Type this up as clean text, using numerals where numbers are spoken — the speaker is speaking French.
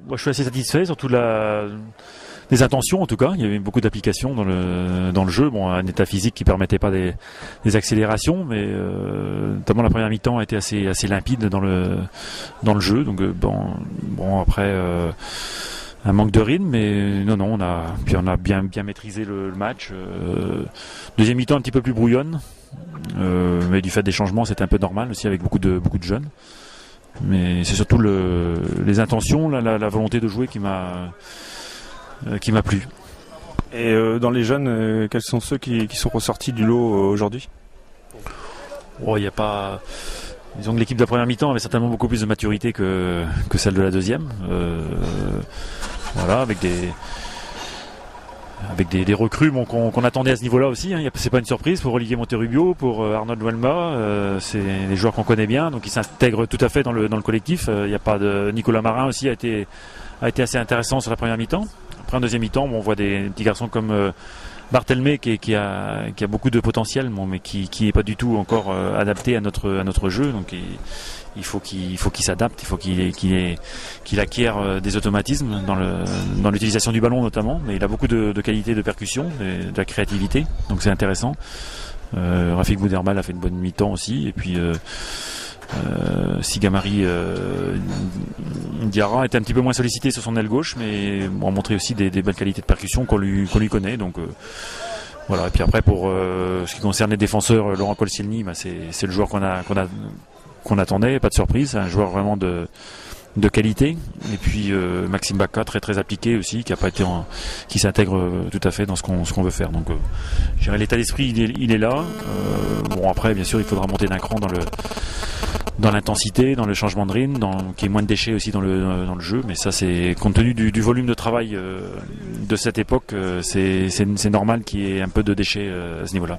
Moi, je suis assez satisfait, surtout des intentions en tout cas. Il y avait beaucoup d'applications dans le jeu. Bon, un état physique qui permettait pas des accélérations, mais notamment la première mi-temps a été assez limpide dans le jeu. Donc bon après un manque de rythme, mais non on a bien maîtrisé le match. Deuxième mi-temps un petit peu plus brouillonne, mais du fait des changements c'était un peu normal aussi avec beaucoup de jeunes. Mais c'est surtout les intentions, la volonté de jouer qui m'a plu. Et dans les jeunes, quels sont ceux qui sont ressortis du lot aujourd'hui ? Il y a pas. Disons que l'équipe de la première mi-temps avait certainement beaucoup plus de maturité que celle de la deuxième. Voilà, avec des recrues qu'on attendait à ce niveau-là aussi. C'est pas une surprise pour Olivier Monterrubio, pour Arnold Welma. C'est des joueurs qu'on connaît bien, donc ils s'intègrent tout à fait dans le collectif. Il y a pas de Nicolas Marin aussi a été assez intéressant sur la première mi-temps. Après en deuxième mi-temps, on voit des petits garçons comme Barthelmé qui a beaucoup de potentiel, mais qui est pas du tout encore adapté à notre jeu. Donc il faut qu'il s'adapte, il faut qu'il acquiert des automatismes dans l'utilisation du ballon notamment. Mais il a beaucoup de qualités de percussion, de la créativité, donc c'est intéressant. Rafik Boudermal a fait une bonne mi-temps aussi, et puis Sigamari Diarra était un petit peu moins sollicité sur son aile gauche, mais a montré aussi des belles qualités de percussion qu'on lui connaît. Donc voilà. Et puis après pour ce qui concerne les défenseurs, Laurent Colcielny, c'est le joueur qu'on attendait, pas de surprise, c'est un joueur vraiment de qualité. Et puis Maxime Bacca, très très appliqué aussi, qui s'intègre tout à fait dans ce qu'on veut faire. Donc je dirais l'état d'esprit il est là. Bon après bien sûr il faudra monter d'un cran dans l'intensité, dans le changement de rythme, qu'il y ait moins de déchets aussi dans le jeu, mais ça c'est compte tenu du volume de travail de cette époque, c'est normal qu'il y ait un peu de déchets à ce niveau-là.